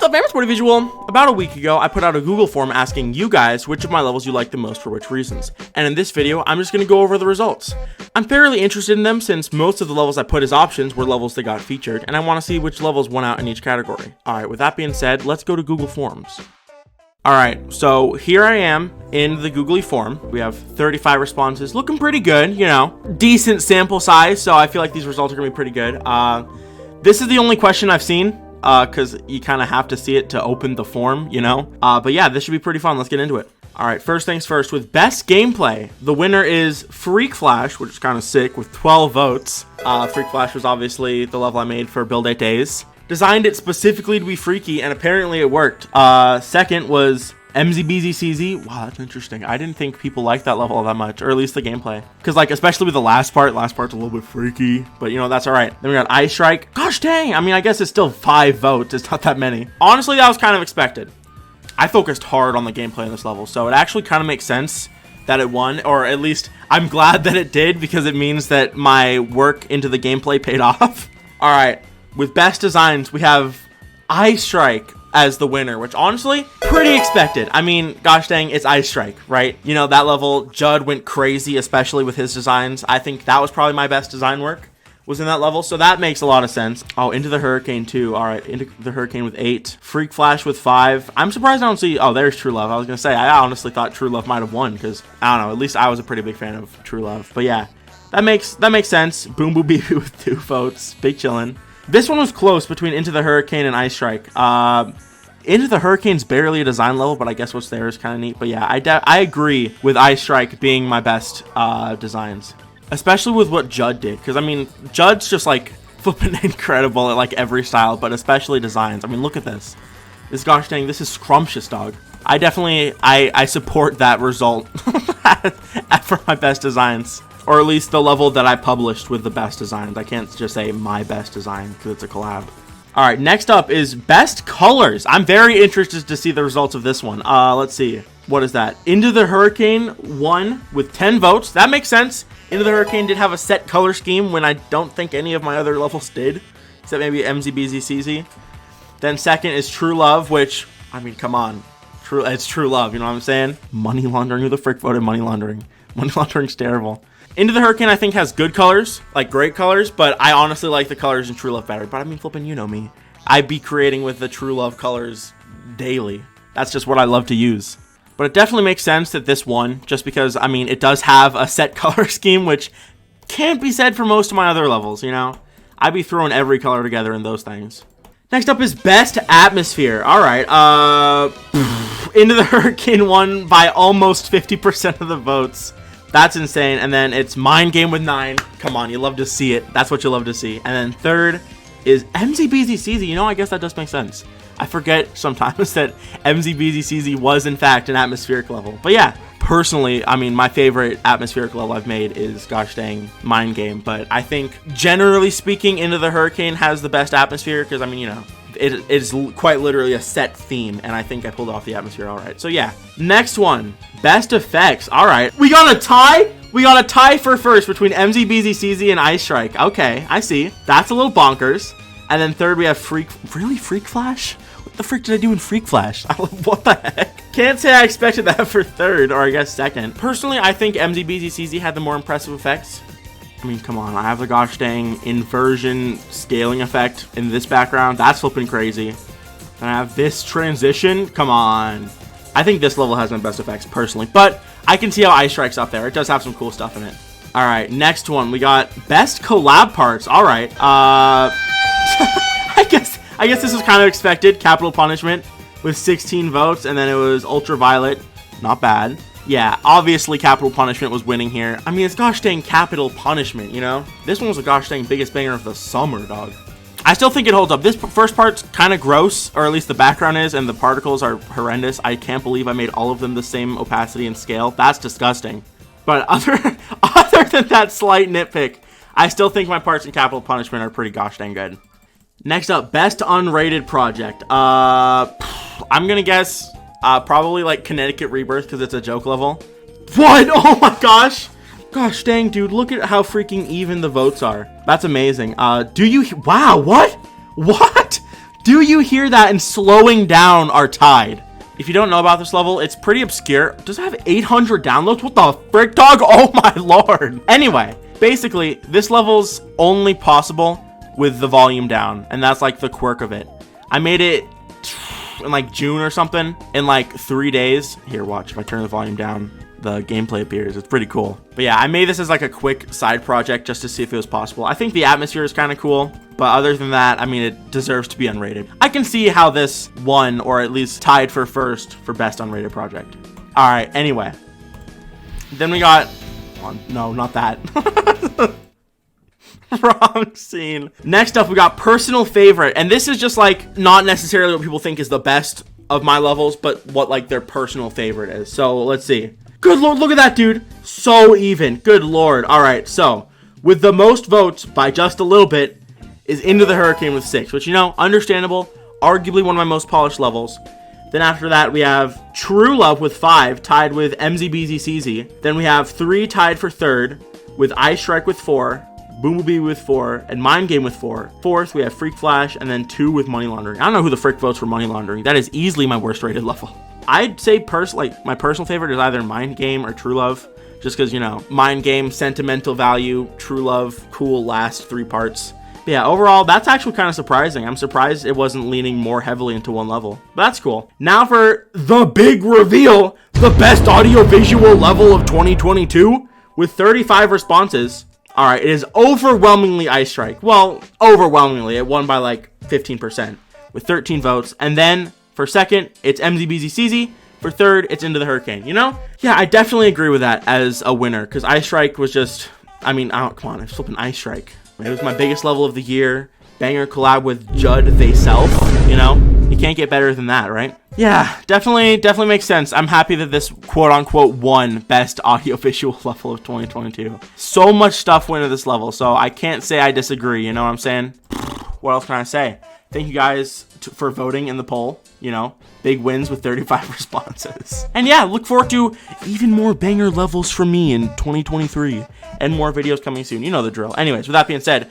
What's up, fam? It's Audieovisual. About a week ago, I put out a Google form asking you guys which of my levels you like the most for which reasons. And in this video, I'm just going to go over the results. I'm fairly interested in them since most of the levels I put as options were levels that got featured, and I want to see which levels won out in each category. Alright, with that being said, let's go to Google Forms. Alright, so here I am in the Googly form. We have 35 responses, looking pretty good, you know. Decent sample size, so I feel like these results are going to be pretty good. This is the only question I've seen. Because you kind of have to see it to open the form, you know? But yeah, this should be pretty fun. Let's get into it. Alright, first things first, with best gameplay, the winner is Freak Flash, which is kind of sick, with 12 votes. Freak Flash was obviously the level I made for Build 8 Days. Designed it specifically to be freaky, and apparently it worked. Second was MZBZCZ. Wow, that's interesting. I didn't think people liked that level that much, or at least the gameplay. Because, like, especially with the last part's a little bit freaky, but, you know, that's all right. Then we got Ice Strike. Gosh dang, I mean, I guess it's still 5 votes. It's not that many. Honestly, that was kind of expected. I focused hard on the gameplay in this level, so it actually kind of makes sense that it won, or at least I'm glad that it did, because it means that my work into the gameplay paid off. All right, with best designs, we have Ice Strike as the winner, which honestly, pretty expected. I mean, gosh dang, it's Ice Strike, right? You know, that level, Judd went crazy, especially with his designs. I think that was probably my best design work, was in that level, so that makes a lot of sense. Oh, Into the Hurricane too. All right, Into the Hurricane with 8. Freak Flash with 5. I'm surprised I don't see, oh, there's True Love. I was gonna say, I honestly thought True Love might have won, because, I don't know, at least I was a pretty big fan of True Love. But yeah, that makes sense. Boom Boom Beep with 2 votes. Big chillin'. This one was close between Into the Hurricane and Ice Strike. Into the Hurricane's barely a design level, but I guess what's there is kind of neat. But yeah, I agree with Ice Strike being my best designs, especially with what Judd did. Because I mean, Judd's just like flipping incredible at like every style, but especially designs. I mean, look at this. This gosh dang, this is scrumptious, dog. I definitely I support that result for my best designs, or at least the level that I published with the best designs. I can't just say my best design because it's a collab. All right, next up is best colors. I'm very interested to see the results of this one. Let's see. What is that? Into the Hurricane won with 10 votes. That makes sense. Into the Hurricane did have a set color scheme when I don't think any of my other levels did, except maybe MZBZCZ. Then second is True Love, which, I mean, come on. It's True Love, you know what I'm saying? Money laundering. Who the frick voted money laundering? Money laundering's terrible. Into the Hurricane, I think, has good colors, like great colors, but I honestly like the colors in True Love better. But I mean, flipping, you know me. I'd be creating with the True Love colors daily. That's just what I love to use. But it definitely makes sense that this won, just because, I mean, it does have a set color scheme, which can't be said for most of my other levels, you know? I'd be throwing every color together in those things. Next up is Best Atmosphere. All right, Into the Hurricane won by almost 50% of the votes. That's insane. And then it's Mind Game with 9. Come on, you love to see it. That's what you love to see. And then third is MZBZCZ. You know, I guess that does make sense. I forget sometimes that MZBZCZ was in fact an atmospheric level. But yeah, personally, I mean, my favorite atmospheric level I've made is, gosh dang, Mind Game. But I think, generally speaking, Into the Hurricane has the best atmosphere because, I mean, you know, it is quite literally a set theme, and I think I pulled off the atmosphere all right. So yeah, next one, best effects. All right, we got a tie. We got a tie for first between MZBZCZ and Ice Strike. Okay, I see. That's a little bonkers. And then third, we have Freak Flash. What the frick did I do in Freak Flash? What the heck? Can't say I expected that for third, or I guess second. Personally, I think MZBZCZ had the more impressive effects. I mean, come on, I have the gosh dang inversion scaling effect in this background. That's flipping crazy. And I have this transition. Come on. I think this level has my best effects, personally. But I can see how Ice Strike's up there. It does have some cool stuff in it. All right, next one. We got best collab parts. All right. I guess this was kind of expected. Capital Punishment with 16 votes. And then it was Ultraviolet. Not bad. Yeah, obviously Capital Punishment was winning here. I mean, it's gosh dang Capital Punishment, you know? This one was a gosh dang biggest banger of the summer, dog. I still think it holds up. This first part's kind of gross, or at least the background is, and the particles are horrendous. I can't believe I made all of them the same opacity and scale. That's disgusting. But other than that slight nitpick, I still think my parts in Capital Punishment are pretty gosh dang good. Next up, best unrated project. I'm gonna guess probably like Connecticut Rebirth because it's a joke level. What? Oh my gosh. Gosh dang, dude, look at how freaking even the votes are. That's amazing. Wow, what? Do you hear that? And slowing down our tide. If you don't know about this level, it's pretty obscure. Does it have 800 downloads? What the frick, dog? Oh my lord. Anyway, basically, this level's only possible with the volume down, and that's like the quirk of it. I made it in like June or something, in like 3 days. Here, watch, if I turn the volume down, the gameplay appears. It's pretty cool. But yeah, I made this as like a quick side project just to see if it was possible. I think the atmosphere is kind of cool, but other than that, I mean, it deserves to be unrated. I can see how this won, or at least tied for first for best unrated project. All right, anyway. Then we got, oh, no, not that. Wrong scene. Next up, we got personal favorite, and this is just like not necessarily what people think is the best of my levels, but what like their personal favorite is. So let's see. Good lord, look at that, dude. So even. Good lord. All right, so with the most votes by just a little bit is Into the Hurricane with 6, which, you know, understandable. Arguably one of my most polished levels. Then after that, we have True Love with 5, tied with MZBZCZ. Then we have 3 tied for third, with Ice Strike with 4, Boomabee with 4, and Mind Game with 4. Fourth, we have Freak Flash, and then 2 with Money Laundering. I don't know who the frick votes for Money Laundering. That is easily my worst rated level. I'd say my personal favorite is either Mind Game or True Love, just because, you know, Mind Game, sentimental value, True Love, cool last 3 parts. But yeah, overall, that's actually kind of surprising. I'm surprised it wasn't leaning more heavily into one level, but that's cool. Now for the big reveal, the best audiovisual level of 2022 with 35 responses. All right, it is overwhelmingly Ice Strike. Well, overwhelmingly, it won by like 15% with 13 votes. And then for second, it's MZBZCZ. For third, it's Into the Hurricane. You know? Yeah, I definitely agree with that as a winner, because Ice Strike was just, I mean, come on, I'm flipping Ice Strike. It was my biggest level of the year. Banger collab with Judd Theyself, you know? You can't get better than that, right? Yeah, definitely makes sense. I'm happy that this quote-unquote won best audiovisual level of 2022. So much stuff went into this level, so I can't say I disagree, you know what I'm saying? What else can I say? Thank you guys for voting in the poll, you know? Big wins with 35 responses. And yeah, look forward to even more banger levels from me in 2023 and more videos coming soon. You know the drill. Anyways, with that being said,